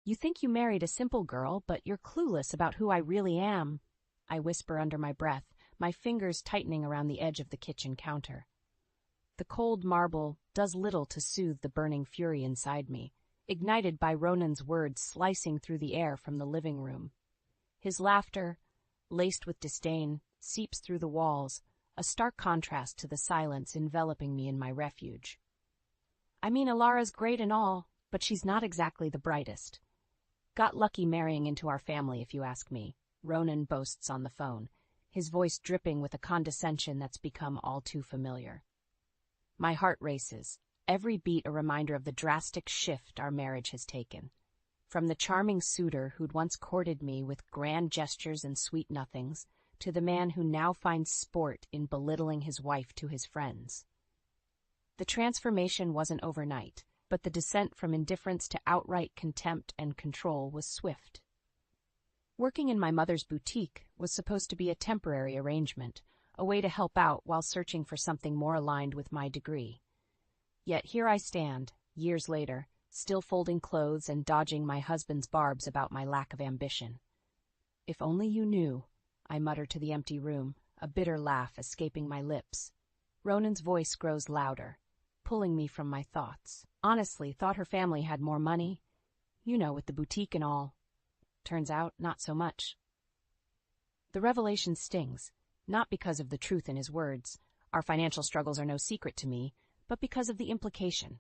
You think you married a simple girl, but you're clueless about who I really am, I whisper under my breath, my fingers tightening around the edge of the kitchen counter. The cold marble does little to soothe the burning fury inside me, ignited by Ronan's words slicing through the air from the living room. His laughter, laced with disdain, seeps through the walls, a stark contrast to the silence enveloping me in my refuge. I mean, Alara's great and all, but she's not exactly the brightest. Got lucky marrying into our family, if you ask me, Ronan boasts on the phone, his voice dripping with a condescension that's become all too familiar. My heart races, every beat a reminder of the drastic shift our marriage has taken. From the charming suitor who'd once courted me with grand gestures and sweet nothings, to the man who now finds sport in belittling his wife to his friends. The transformation wasn't overnight, but the descent from indifference to outright contempt and control was swift. Working in my mother's boutique was supposed to be a temporary arrangement, a way to help out while searching for something more aligned with my degree. Yet here I stand, years later, still folding clothes and dodging my husband's barbs about my lack of ambition. If only you knew, I mutter to the empty room, a bitter laugh escaping my lips. Ronan's voice grows louder, pulling me from my thoughts. Honestly, thought her family had more money. You know, with the boutique and all. Turns out, not so much. The revelation stings, not because of the truth in his words. Our financial struggles are no secret to me, but because of the implication.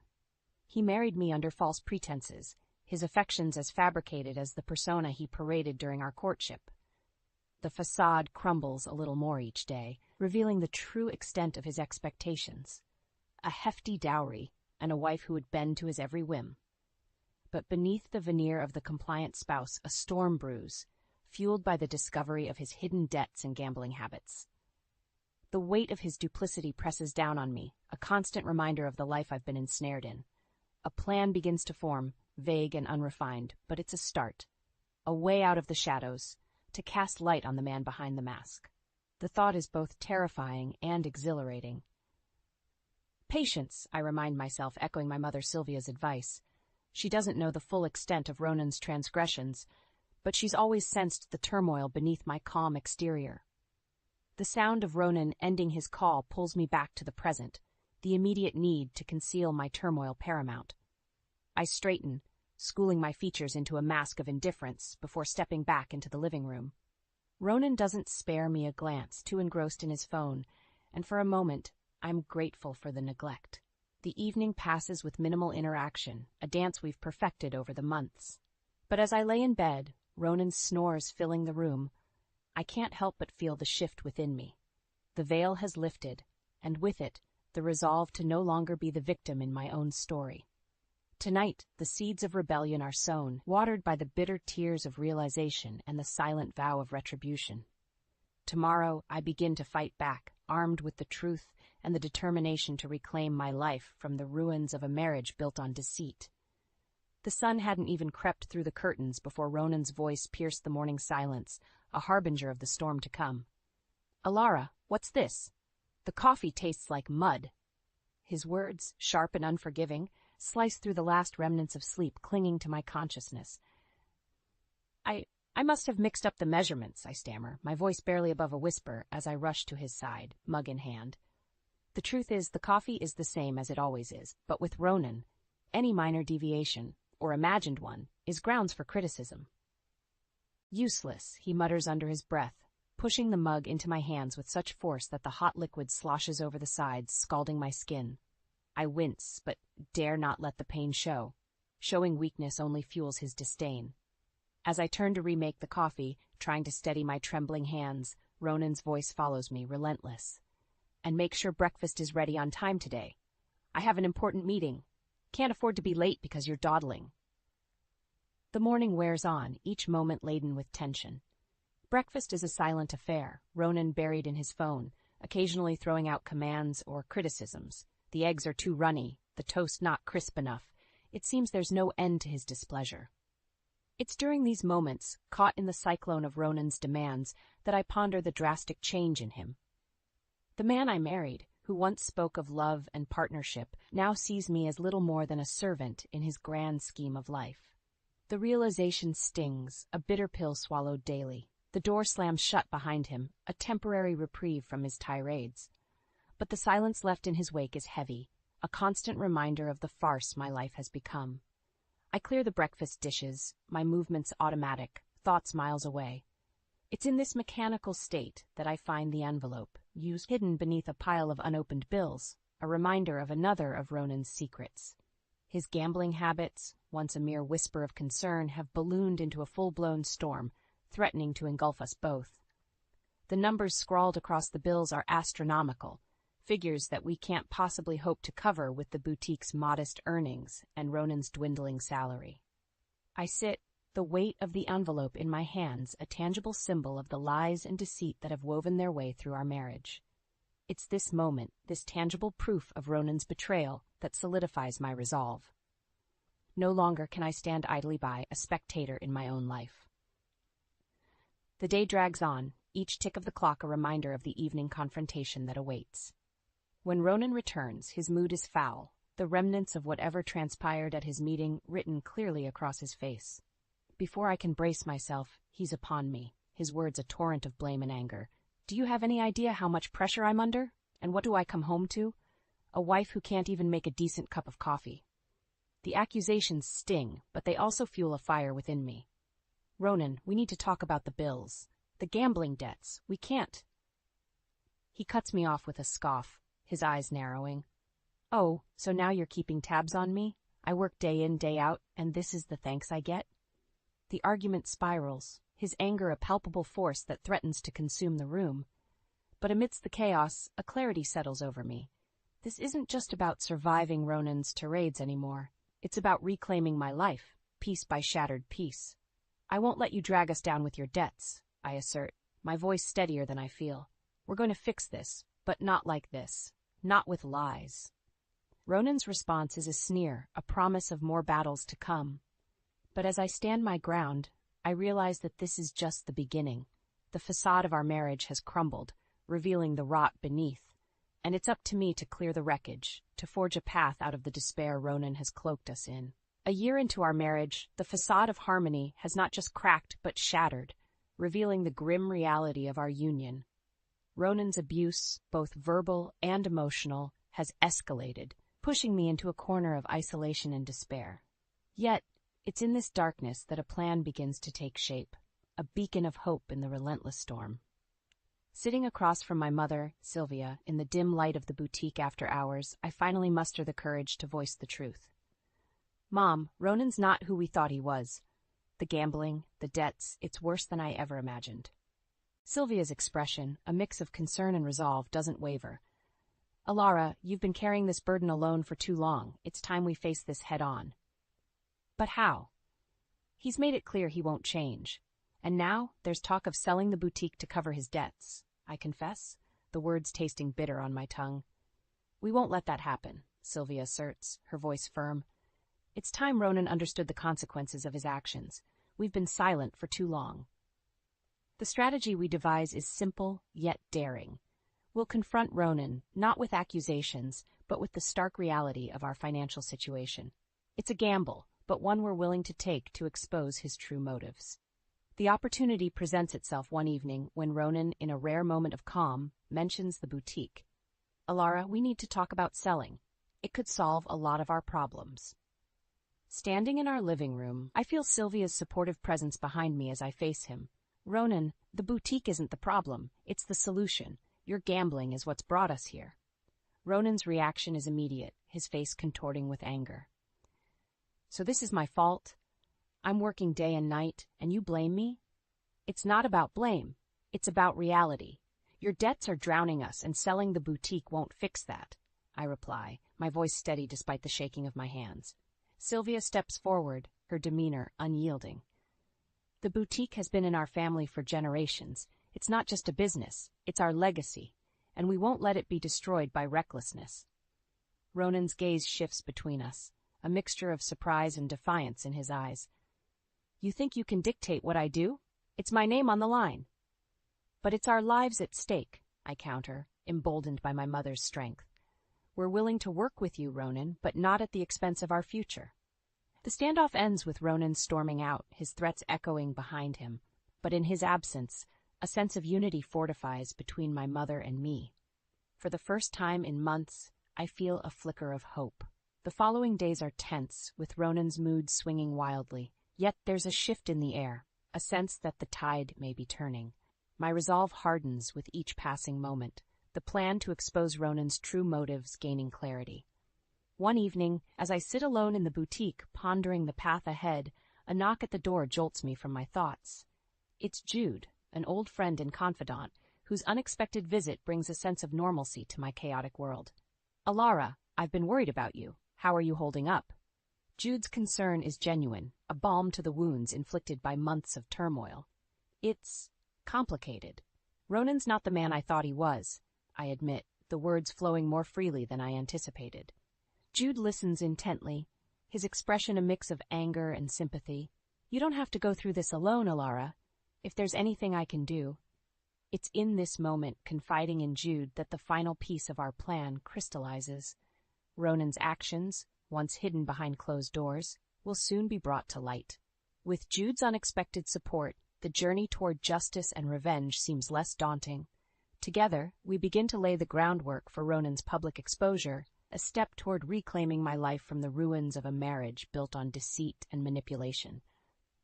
He married me under false pretenses, his affections as fabricated as the persona he paraded during our courtship. The facade crumbles a little more each day, revealing the true extent of his expectations. A hefty dowry, and a wife who would bend to his every whim. But beneath the veneer of the compliant spouse, a storm brews, fueled by the discovery of his hidden debts and gambling habits. The weight of his duplicity presses down on me, a constant reminder of the life I've been ensnared in. A plan begins to form, vague and unrefined, but it's a start. A way out of the shadows, to cast light on the man behind the mask. The thought is both terrifying and exhilarating. Patience, I remind myself, echoing my mother Sylvia's advice. She doesn't know the full extent of Ronan's transgressions, but she's always sensed the turmoil beneath my calm exterior. The sound of Ronan ending his call pulls me back to the present, the immediate need to conceal my turmoil paramount. I straighten, schooling my features into a mask of indifference before stepping back into the living room. Ronan doesn't spare me a glance, too engrossed in his phone, and for a moment, I'm grateful for the neglect. The evening passes with minimal interaction, a dance we've perfected over the months. But as I lay in bed, Ronan's snores filling the room, I can't help but feel the shift within me. The veil has lifted, and with it, the resolve to no longer be the victim in my own story. Tonight, the seeds of rebellion are sown, watered by the bitter tears of realization and the silent vow of retribution. Tomorrow, I begin to fight back, armed with the truth and the determination to reclaim my life from the ruins of a marriage built on deceit. The sun hadn't even crept through the curtains before Ronan's voice pierced the morning silence, a harbinger of the storm to come. "Alara, what's this? The coffee tastes like mud." His words, sharp and unforgiving, sliced through the last remnants of sleep clinging to my consciousness. I must have mixed up the measurements, I stammer, my voice barely above a whisper as I rush to his side, mug in hand. The truth is, the coffee is the same as it always is, but with Ronan, any minor deviation, or imagined one, is grounds for criticism. "Useless," he mutters under his breath, pushing the mug into my hands with such force that the hot liquid sloshes over the sides, scalding my skin. I wince, but dare not let the pain show. Showing weakness only fuels his disdain. As I turn to remake the coffee, trying to steady my trembling hands, Ronan's voice follows me, relentless. "And make sure breakfast is ready on time today. I have an important meeting. Can't afford to be late because you're dawdling." The morning wears on, each moment laden with tension. Breakfast is a silent affair, Ronan buried in his phone, occasionally throwing out commands or criticisms. The eggs are too runny, the toast not crisp enough. It seems there's no end to his displeasure. It's during these moments, caught in the cyclone of Ronan's demands, that I ponder the drastic change in him. The man I married, who once spoke of love and partnership, now sees me as little more than a servant in his grand scheme of life. The realization stings, a bitter pill swallowed daily. The door slams shut behind him, a temporary reprieve from his tirades. But the silence left in his wake is heavy, a constant reminder of the farce my life has become. I clear the breakfast dishes, my movements automatic, thoughts miles away. It's in this mechanical state that I find the envelope, used hidden beneath a pile of unopened bills, a reminder of another of Ronan's secrets. His gambling habits, once a mere whisper of concern, have ballooned into a full-blown storm, threatening to engulf us both. The numbers scrawled across the bills are astronomical, figures that we can't possibly hope to cover with the boutique's modest earnings and Ronan's dwindling salary. I sit, the weight of the envelope in my hands, a tangible symbol of the lies and deceit that have woven their way through our marriage. It's this moment, this tangible proof of Ronan's betrayal, that solidifies my resolve. No longer can I stand idly by, a spectator in my own life. The day drags on, each tick of the clock a reminder of the evening confrontation that awaits. When Ronan returns, his mood is foul, the remnants of whatever transpired at his meeting written clearly across his face. Before I can brace myself, he's upon me, his words a torrent of blame and anger. Do you have any idea how much pressure I'm under? And what do I come home to? A wife who can't even make a decent cup of coffee. The accusations sting, but they also fuel a fire within me. Ronan, we need to talk about the bills. The gambling debts. We can't. He cuts me off with a scoff, his eyes narrowing. Oh, so now you're keeping tabs on me? I work day in, day out, and this is the thanks I get? The argument spirals, his anger a palpable force that threatens to consume the room. But amidst the chaos, a clarity settles over me. This isn't just about surviving Ronan's tirades anymore. It's about reclaiming my life, piece by shattered piece. I won't let you drag us down with your debts, I assert, my voice steadier than I feel. We're going to fix this, but not like this. Not with lies. Ronan's response is a sneer, a promise of more battles to come. But as I stand my ground, I realize that this is just the beginning. The facade of our marriage has crumbled, revealing the rot beneath, and it's up to me to clear the wreckage, to forge a path out of the despair Ronan has cloaked us in. A year into our marriage, the facade of harmony has not just cracked but shattered, revealing the grim reality of our union. Ronan's abuse, both verbal and emotional, has escalated, pushing me into a corner of isolation and despair. Yet, it's in this darkness that a plan begins to take shape, a beacon of hope in the relentless storm. Sitting across from my mother, Sylvia, in the dim light of the boutique after hours, I finally muster the courage to voice the truth. Mom, Ronan's not who we thought he was. The gambling, the debts, it's worse than I ever imagined. Sylvia's expression, a mix of concern and resolve, doesn't waver. Alara, you've been carrying this burden alone for too long. It's time we face this head on. But how? He's made it clear he won't change. And now there's talk of selling the boutique to cover his debts. I confess, the words tasting bitter on my tongue. We won't let that happen, Sylvia asserts, her voice firm. It's time Ronan understood the consequences of his actions. We've been silent for too long. The strategy we devise is simple, yet daring. We'll confront Ronan, not with accusations, but with the stark reality of our financial situation. It's a gamble, but one we're willing to take to expose his true motives. The opportunity presents itself one evening when Ronan, in a rare moment of calm, mentions the boutique. Alara, we need to talk about selling. It could solve a lot of our problems. Standing in our living room, I feel Sylvia's supportive presence behind me as I face him. Ronan, the boutique isn't the problem, it's the solution. Your gambling is what's brought us here. Ronan's reaction is immediate, his face contorting with anger. So this is my fault? I'm working day and night, and you blame me? It's not about blame. It's about reality. Your debts are drowning us, and selling the boutique won't fix that, I reply, my voice steady despite the shaking of my hands. Sylvia steps forward, her demeanor unyielding. The boutique has been in our family for generations. It's not just a business, it's our legacy, and we won't let it be destroyed by recklessness. Ronan's gaze shifts between us, a mixture of surprise and defiance in his eyes. You think you can dictate what I do? It's my name on the line. But it's our lives at stake, I counter, emboldened by my mother's strength. We're willing to work with you, Ronan, but not at the expense of our future. The standoff ends with Ronan storming out, his threats echoing behind him. But in his absence, a sense of unity fortifies between my mother and me. For the first time in months, I feel a flicker of hope. The following days are tense, with Ronan's mood swinging wildly. Yet there's a shift in the air, a sense that the tide may be turning. My resolve hardens with each passing moment, the plan to expose Ronan's true motives gaining clarity. One evening, as I sit alone in the boutique pondering the path ahead, a knock at the door jolts me from my thoughts. It's Jude, an old friend and confidant, whose unexpected visit brings a sense of normalcy to my chaotic world. "Alara, I've been worried about you. How are you holding up?" Jude's concern is genuine, a balm to the wounds inflicted by months of turmoil. "It's complicated. Ronan's not the man I thought he was," I admit, the words flowing more freely than I anticipated. Jude listens intently, his expression a mix of anger and sympathy. "You don't have to go through this alone, Alara. If there's anything I can do..." It's in this moment, confiding in Jude, that the final piece of our plan crystallizes. Ronan's actions, once hidden behind closed doors, will soon be brought to light. With Jude's unexpected support, the journey toward justice and revenge seems less daunting. Together, we begin to lay the groundwork for Ronan's public exposure, a step toward reclaiming my life from the ruins of a marriage built on deceit and manipulation.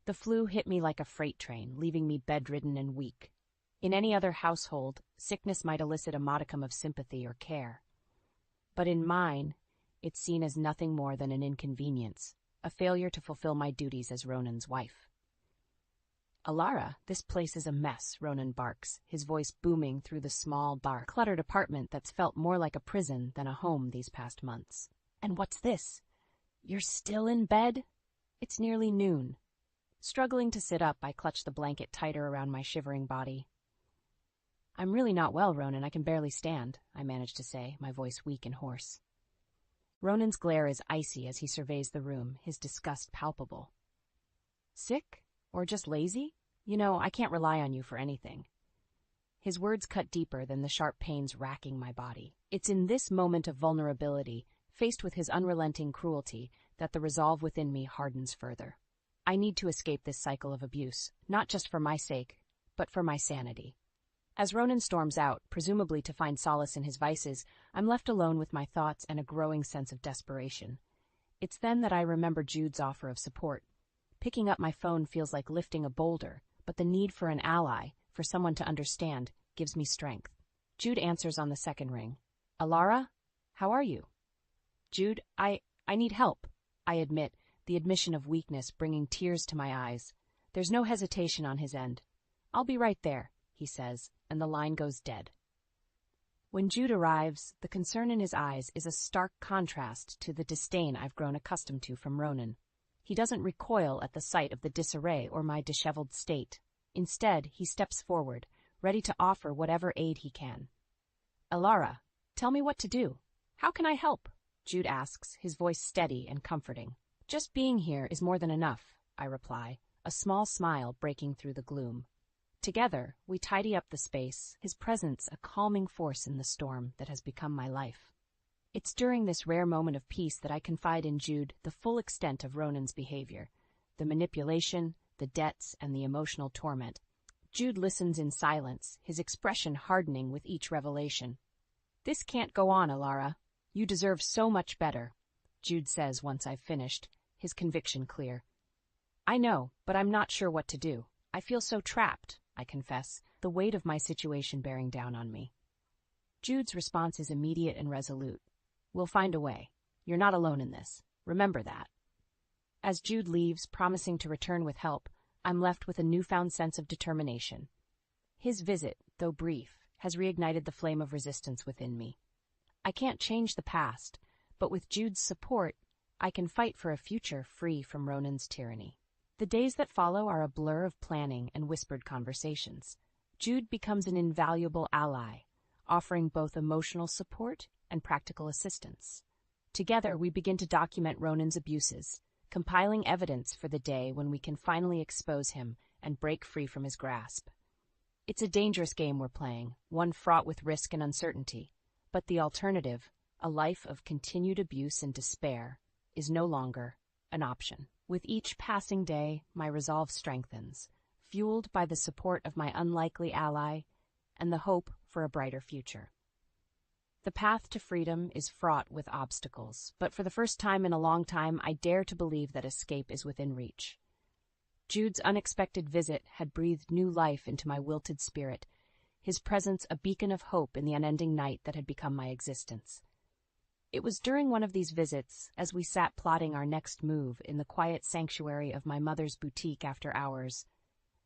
The flu hit me like a freight train, leaving me bedridden and weak. In any other household, sickness might elicit a modicum of sympathy or care. But in mine, it's seen as nothing more than an inconvenience, a failure to fulfill my duties as Ronan's wife. "Alara, this place is a mess," Ronan barks, his voice booming through the small, dark, cluttered apartment that's felt more like a prison than a home these past months. "And what's this? You're still in bed?" It's nearly noon. Struggling to sit up, I clutch the blanket tighter around my shivering body. "I'm really not well, Ronan. I can barely stand," I manage to say, my voice weak and hoarse. Ronan's glare is icy as he surveys the room, his disgust palpable. "Sick? Or just lazy? You know, I can't rely on you for anything." His words cut deeper than the sharp pains racking my body. It's in this moment of vulnerability, faced with his unrelenting cruelty, that the resolve within me hardens further. I need to escape this cycle of abuse, not just for my sake, but for my sanity. As Ronan storms out, presumably to find solace in his vices, I'm left alone with my thoughts and a growing sense of desperation. It's then that I remember Jude's offer of support. Picking up my phone feels like lifting a boulder, but the need for an ally, for someone to understand, gives me strength. Jude answers on the second ring. "Alara, how are you?" "Jude, I need help," I admit, the admission of weakness bringing tears to my eyes. There's no hesitation on his end. "I'll be right there," he says, and the line goes dead. When Jude arrives, the concern in his eyes is a stark contrast to the disdain I've grown accustomed to from Ronan. He doesn't recoil at the sight of the disarray or my disheveled state. Instead, he steps forward, ready to offer whatever aid he can. "Alara, tell me what to do. How can I help?" Jude asks, his voice steady and comforting. "Just being here is more than enough," I reply, a small smile breaking through the gloom. Together, we tidy up the space, his presence a calming force in the storm that has become my life. It's during this rare moment of peace that I confide in Jude the full extent of Ronan's behavior, the manipulation, the debts, and the emotional torment. Jude listens in silence, his expression hardening with each revelation. "This can't go on, Alara. You deserve so much better," Jude says once I've finished, his conviction clear. "I know, but I'm not sure what to do. I feel so trapped," I confess, the weight of my situation bearing down on me. Jude's response is immediate and resolute. "We'll find a way. You're not alone in this. Remember that." As Jude leaves, promising to return with help, I'm left with a newfound sense of determination. His visit, though brief, has reignited the flame of resistance within me. I can't change the past, but with Jude's support, I can fight for a future free from Ronan's tyranny. The days that follow are a blur of planning and whispered conversations. Jude becomes an invaluable ally, offering both emotional support and practical assistance. Together, we begin to document Ronan's abuses, compiling evidence for the day when we can finally expose him and break free from his grasp. It's a dangerous game we're playing, one fraught with risk and uncertainty, but the alternative, a life of continued abuse and despair, is no longer an option. With each passing day, my resolve strengthens, fueled by the support of my unlikely ally and the hope for a brighter future. The path to freedom is fraught with obstacles, but for the first time in a long time, I dare to believe that escape is within reach. Jude's unexpected visit had breathed new life into my wilted spirit, his presence a beacon of hope in the unending night that had become my existence. It was during one of these visits, as we sat plotting our next move in the quiet sanctuary of my mother's boutique after hours,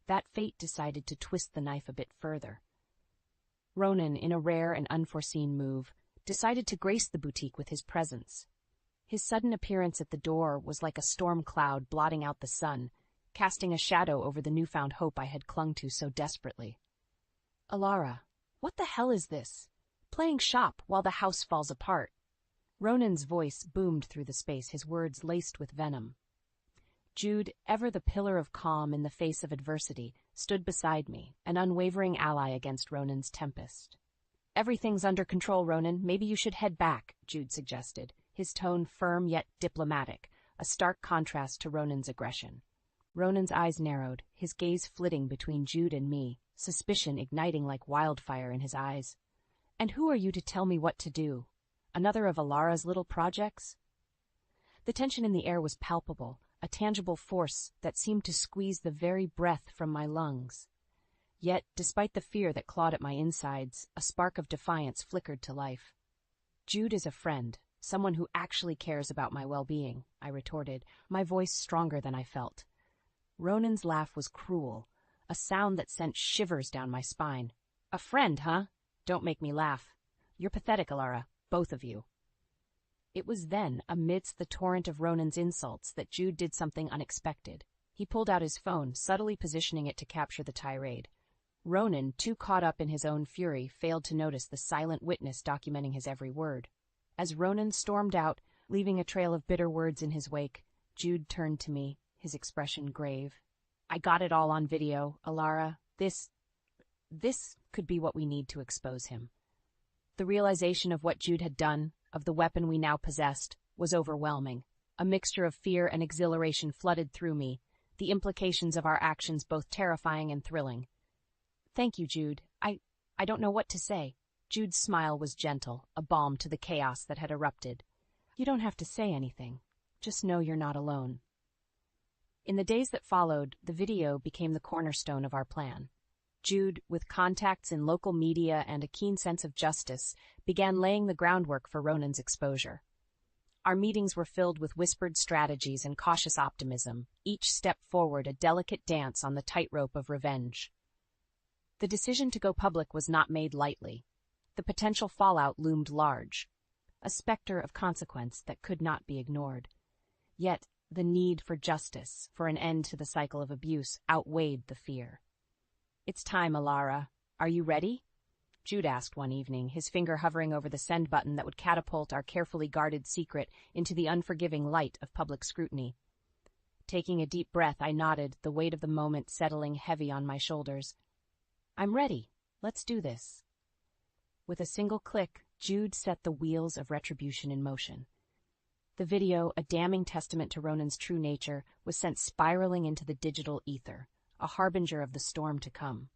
that fate decided to twist the knife a bit further. Ronan, in a rare and unforeseen move, decided to grace the boutique with his presence. His sudden appearance at the door was like a storm cloud blotting out the sun, casting a shadow over the newfound hope I had clung to so desperately. "Alara, what the hell is this? Playing shop while the house falls apart." Ronan's voice boomed through the space, his words laced with venom. Jude, ever the pillar of calm in the face of adversity, stood beside me, an unwavering ally against Ronan's tempest. "Everything's under control, Ronan. Maybe you should head back," Jude suggested, his tone firm yet diplomatic, a stark contrast to Ronan's aggression. Ronan's eyes narrowed, his gaze flitting between Jude and me, suspicion igniting like wildfire in his eyes. "And who are you to tell me what to do? Another of Alara's little projects?" The tension in the air was palpable, a tangible force that seemed to squeeze the very breath from my lungs. Yet, despite the fear that clawed at my insides, a spark of defiance flickered to life. "Jude is a friend, someone who actually cares about my well-being," I retorted, my voice stronger than I felt. Ronan's laugh was cruel, a sound that sent shivers down my spine. "A friend, huh? Don't make me laugh. You're pathetic, Alara, both of you." It was then, amidst the torrent of Ronan's insults, that Jude did something unexpected. He pulled out his phone, subtly positioning it to capture the tirade. Ronan, too caught up in his own fury, failed to notice the silent witness documenting his every word. As Ronan stormed out, leaving a trail of bitter words in his wake, Jude turned to me, his expression grave. "I got it all on video, Alara. This could be what we need to expose him." The realization of what Jude had done, of the weapon we now possessed, was overwhelming. A mixture of fear and exhilaration flooded through me, the implications of our actions both terrifying and thrilling. "Thank you, Jude. I don't know what to say." Jude's smile was gentle, a balm to the chaos that had erupted. "You don't have to say anything. Just know you're not alone." In the days that followed, the video became the cornerstone of our plan. Jude, with contacts in local media and a keen sense of justice, began laying the groundwork for Ronan's exposure. Our meetings were filled with whispered strategies and cautious optimism, each step forward a delicate dance on the tightrope of revenge. The decision to go public was not made lightly. The potential fallout loomed large, a specter of consequence that could not be ignored. Yet, the need for justice, for an end to the cycle of abuse, outweighed the fear. "It's time, Alara. Are you ready?" Jude asked one evening, his finger hovering over the send button that would catapult our carefully guarded secret into the unforgiving light of public scrutiny. Taking a deep breath, I nodded, the weight of the moment settling heavy on my shoulders. "I'm ready. Let's do this." With a single click, Jude set the wheels of retribution in motion. The video, a damning testament to Ronan's true nature, was sent spiraling into the digital ether, a harbinger of the storm to come.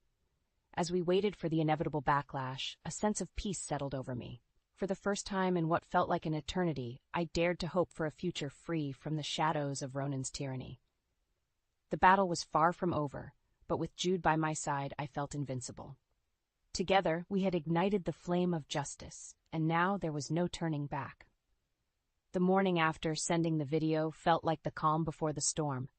As we waited for the inevitable backlash, a sense of peace settled over me. For the first time in what felt like an eternity, I dared to hope for a future free from the shadows of Ronan's tyranny. The battle was far from over, but with Jude by my side, I felt invincible. Together, we had ignited the flame of justice, and now there was no turning back. The morning after sending the video felt like the calm before the storm.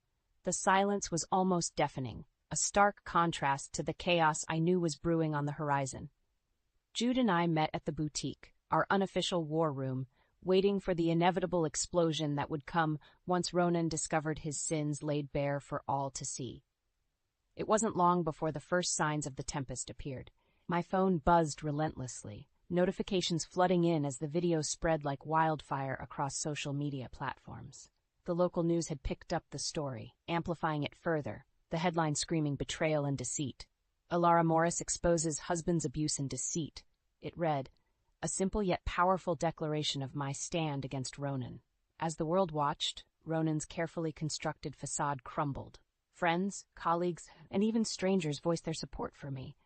The silence was almost deafening, a stark contrast to the chaos I knew was brewing on the horizon. Jude and I met at the boutique, our unofficial war room, waiting for the inevitable explosion that would come once Ronan discovered his sins laid bare for all to see. It wasn't long before the first signs of the tempest appeared. My phone buzzed relentlessly, notifications flooding in as the video spread like wildfire across social media platforms. The local news had picked up the story, amplifying it further, the headline screaming betrayal and deceit. Alara Morris exposes husband's abuse and deceit. It read, a simple yet powerful declaration of my stand against Ronan. As the world watched, Ronan's carefully constructed facade crumbled. Friends, colleagues, and even strangers voiced their support for me,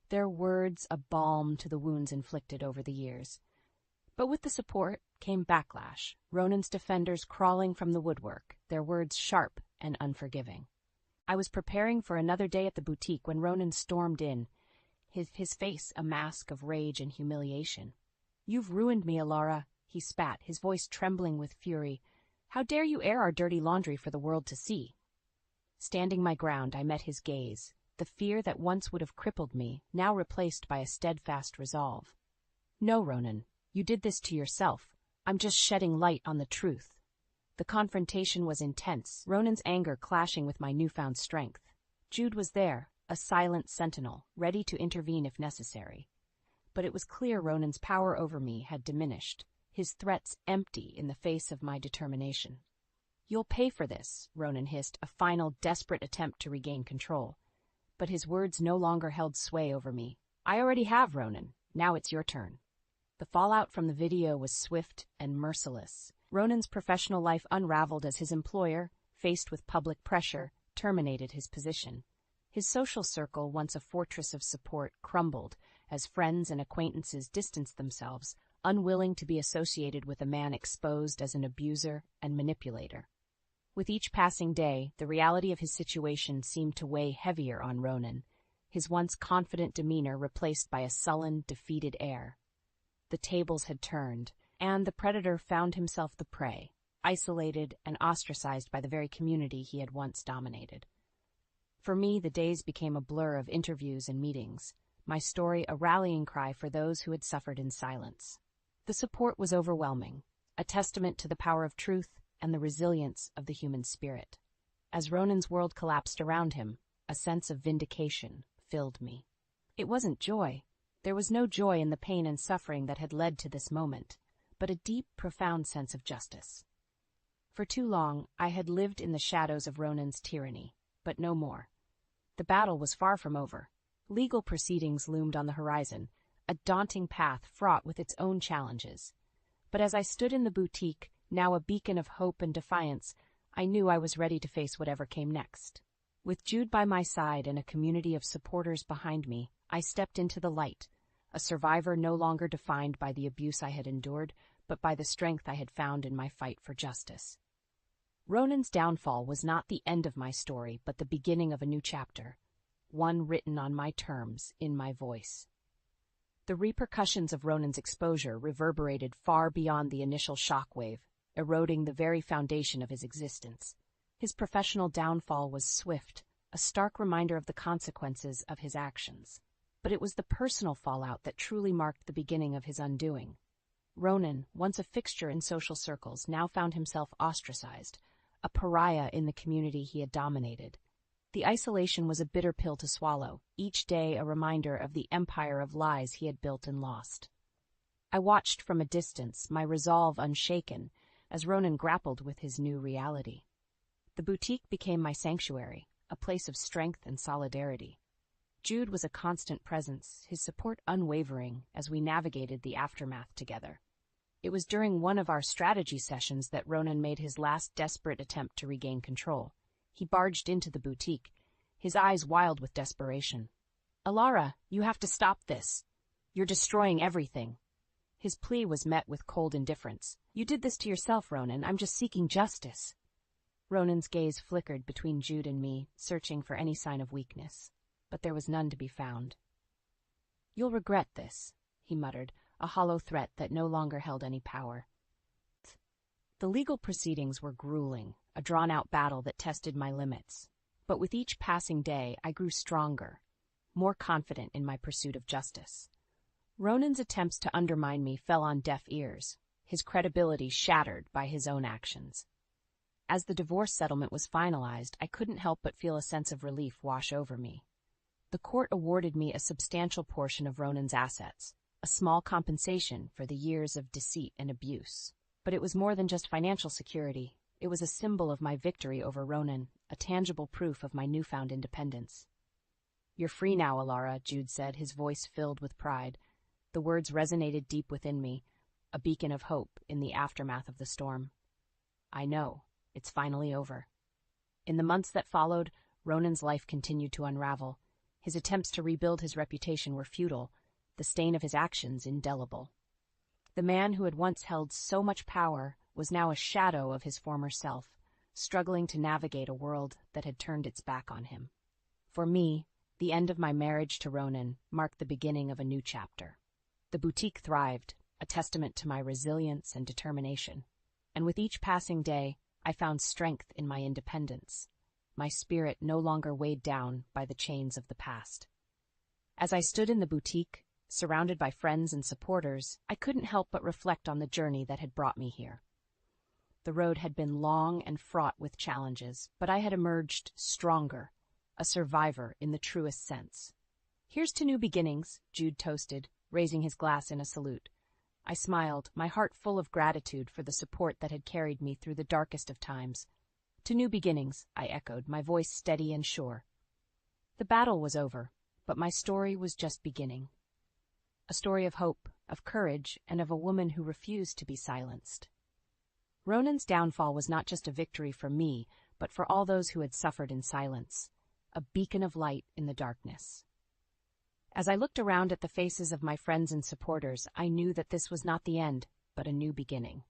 their words a balm to the wounds inflicted over the years. But with the support came backlash, Ronan's defenders crawling from the woodwork, their words sharp and unforgiving. I was preparing for another day at the boutique when Ronan stormed in, his face a mask of rage and humiliation. "You've ruined me, Alara," he spat, his voice trembling with fury. "How dare you air our dirty laundry for the world to see?" Standing my ground, I met his gaze, the fear that once would have crippled me, now replaced by a steadfast resolve. "No, Ronan, you did this to yourself. I'm just shedding light on the truth." The confrontation was intense, Ronan's anger clashing with my newfound strength. Jude was there, a silent sentinel, ready to intervene if necessary. But it was clear Ronan's power over me had diminished, his threats empty in the face of my determination. "You'll pay for this," Ronan hissed, a final desperate attempt to regain control. But his words no longer held sway over me. "I already have, Ronan. Now it's your turn." The fallout from the video was swift and merciless. Ronan's professional life unraveled as his employer, faced with public pressure, terminated his position. His social circle, once a fortress of support, crumbled as friends and acquaintances distanced themselves, unwilling to be associated with a man exposed as an abuser and manipulator. With each passing day, the reality of his situation seemed to weigh heavier on Ronan, his once confident demeanor replaced by a sullen, defeated air. The tables had turned, and the predator found himself the prey, isolated and ostracized by the very community he had once dominated. For me, the days became a blur of interviews and meetings, my story a rallying cry for those who had suffered in silence. The support was overwhelming, a testament to the power of truth and the resilience of the human spirit. As Ronan's world collapsed around him, a sense of vindication filled me. It wasn't joy. There was no joy in the pain and suffering that had led to this moment, but a deep, profound sense of justice. For too long, I had lived in the shadows of Ronan's tyranny, but no more. The battle was far from over. Legal proceedings loomed on the horizon, a daunting path fraught with its own challenges. But as I stood in the boutique, now a beacon of hope and defiance, I knew I was ready to face whatever came next. With Jude by my side and a community of supporters behind me, I stepped into the light, a survivor no longer defined by the abuse I had endured, but by the strength I had found in my fight for justice. Ronan's downfall was not the end of my story, but the beginning of a new chapter, one written on my terms, in my voice. The repercussions of Ronan's exposure reverberated far beyond the initial shockwave, eroding the very foundation of his existence. His professional downfall was swift, a stark reminder of the consequences of his actions. But it was the personal fallout that truly marked the beginning of his undoing. Ronan, once a fixture in social circles, now found himself ostracized, a pariah in the community he had dominated. The isolation was a bitter pill to swallow, each day a reminder of the empire of lies he had built and lost. I watched from a distance, my resolve unshaken, as Ronan grappled with his new reality. The boutique became my sanctuary, a place of strength and solidarity. Jude was a constant presence, his support unwavering as we navigated the aftermath together. It was during one of our strategy sessions that Ronan made his last desperate attempt to regain control. He barged into the boutique, his eyes wild with desperation. "Alara, you have to stop this. You're destroying everything." His plea was met with cold indifference. "You did this to yourself, Ronan. I'm just seeking justice." Ronan's gaze flickered between Jude and me, searching for any sign of weakness. But there was none to be found. "You'll regret this," he muttered, a hollow threat that no longer held any power. The legal proceedings were grueling, a drawn-out battle that tested my limits. But with each passing day, I grew stronger, more confident in my pursuit of justice. Ronan's attempts to undermine me fell on deaf ears, his credibility shattered by his own actions. As the divorce settlement was finalized, I couldn't help but feel a sense of relief wash over me. The court awarded me a substantial portion of Ronan's assets, a small compensation for the years of deceit and abuse. But it was more than just financial security. It was a symbol of my victory over Ronan, a tangible proof of my newfound independence. "You're free now, Alara," Jude said, his voice filled with pride. The words resonated deep within me, a beacon of hope in the aftermath of the storm. "I know," It's finally over. In the months that followed, Ronan's life continued to unravel. His attempts to rebuild his reputation were futile, the stain of his actions indelible. The man who had once held so much power was now a shadow of his former self, struggling to navigate a world that had turned its back on him. For me, the end of my marriage to Ronan marked the beginning of a new chapter. The boutique thrived, a testament to my resilience and determination. And with each passing day, I found strength in my independence, my spirit no longer weighed down by the chains of the past. As I stood in the boutique, surrounded by friends and supporters, I couldn't help but reflect on the journey that had brought me here. The road had been long and fraught with challenges, but I had emerged stronger, a survivor in the truest sense. "Here's to new beginnings," Jude toasted, raising his glass in a salute. I smiled, my heart full of gratitude for the support that had carried me through the darkest of times. "To new beginnings," I echoed, my voice steady and sure. The battle was over, but my story was just beginning. A story of hope, of courage, and of a woman who refused to be silenced. Ronan's downfall was not just a victory for me, but for all those who had suffered in silence, a beacon of light in the darkness. As I looked around at the faces of my friends and supporters, I knew that this was not the end, but a new beginning.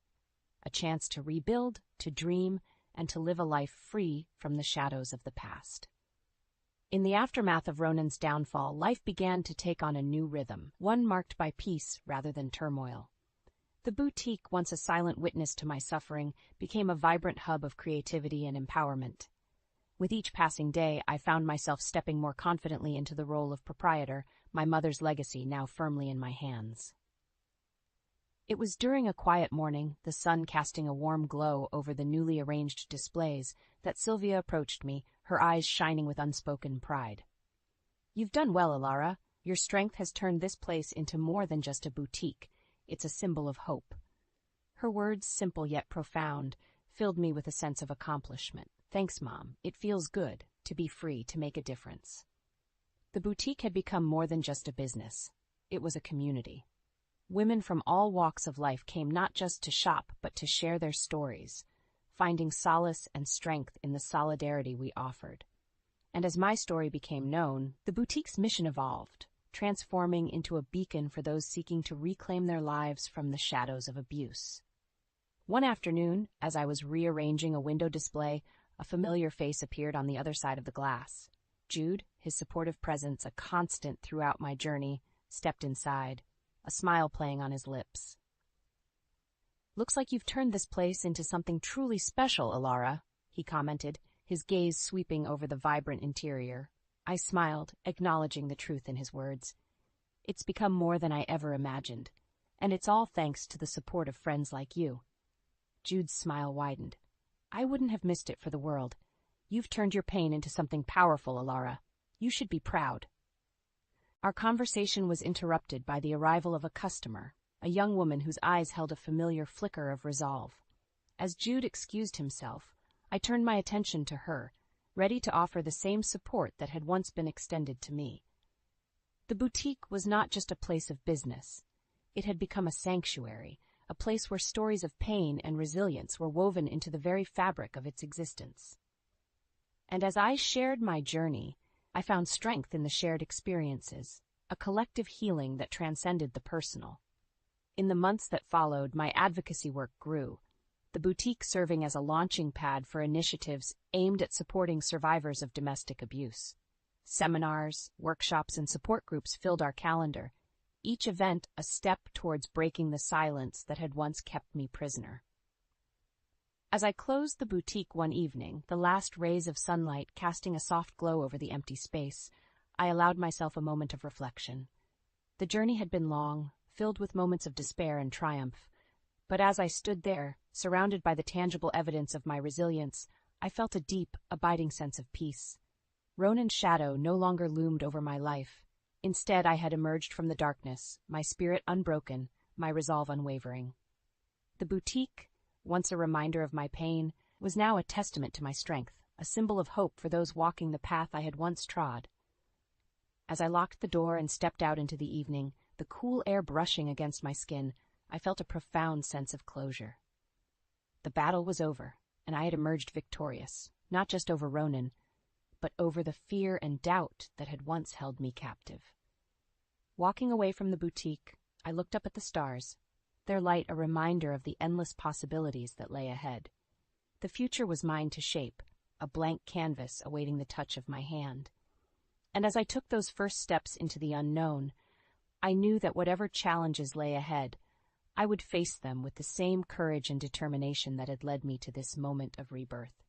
A chance to rebuild, to dream, and to live a life free from the shadows of the past. In the aftermath of Ronan's downfall, life began to take on a new rhythm, one marked by peace rather than turmoil. The boutique, once a silent witness to my suffering, became a vibrant hub of creativity and empowerment. With each passing day, I found myself stepping more confidently into the role of proprietor, my mother's legacy now firmly in my hands. It was during a quiet morning, the sun casting a warm glow over the newly arranged displays, that Sylvia approached me, her eyes shining with unspoken pride. "You've done well, Alara. Your strength has turned this place into more than just a boutique. It's a symbol of hope." Her words, simple yet profound, filled me with a sense of accomplishment. "Thanks, Mom. It feels good to be free to make a difference." The boutique had become more than just a business. It was a community. Women from all walks of life came not just to shop, but to share their stories, finding solace and strength in the solidarity we offered. And as my story became known, the boutique's mission evolved, transforming into a beacon for those seeking to reclaim their lives from the shadows of abuse. One afternoon, as I was rearranging a window display, a familiar face appeared on the other side of the glass. Jude, his supportive presence a constant throughout my journey, stepped inside, a smile playing on his lips. "Looks like you've turned this place into something truly special, Alara," he commented, his gaze sweeping over the vibrant interior. I smiled, acknowledging the truth in his words. "It's become more than I ever imagined, and it's all thanks to the support of friends like you." Jude's smile widened. "I wouldn't have missed it for the world. You've turned your pain into something powerful, Alara. You should be proud." Our conversation was interrupted by the arrival of a customer, a young woman whose eyes held a familiar flicker of resolve. As Jude excused himself, I turned my attention to her, ready to offer the same support that had once been extended to me. The boutique was not just a place of business. It had become a sanctuary, a place where stories of pain and resilience were woven into the very fabric of its existence. And as I shared my journey, I found strength in the shared experiences, a collective healing that transcended the personal. In the months that followed, my advocacy work grew, the boutique serving as a launching pad for initiatives aimed at supporting survivors of domestic abuse. Seminars, workshops, and support groups filled our calendar, each event a step towards breaking the silence that had once kept me prisoner. As I closed the boutique one evening, the last rays of sunlight casting a soft glow over the empty space, I allowed myself a moment of reflection. The journey had been long, filled with moments of despair and triumph, but as I stood there, surrounded by the tangible evidence of my resilience, I felt a deep, abiding sense of peace. Ronan's shadow no longer loomed over my life. Instead, I had emerged from the darkness, my spirit unbroken, my resolve unwavering. The boutique, once a reminder of my pain, was now a testament to my strength, a symbol of hope for those walking the path I had once trod. As I locked the door and stepped out into the evening, the cool air brushing against my skin, I felt a profound sense of closure. The battle was over, and I had emerged victorious, not just over Ronan, but over the fear and doubt that had once held me captive. Walking away from the boutique, I looked up at the stars, their light a reminder of the endless possibilities that lay ahead. The future was mine to shape, a blank canvas awaiting the touch of my hand. And as I took those first steps into the unknown, I knew that whatever challenges lay ahead, I would face them with the same courage and determination that had led me to this moment of rebirth.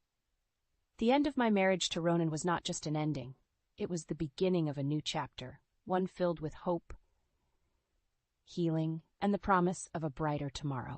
The end of my marriage to Ronan was not just an ending. It was the beginning of a new chapter, one filled with hope, healing, and the promise of a brighter tomorrow.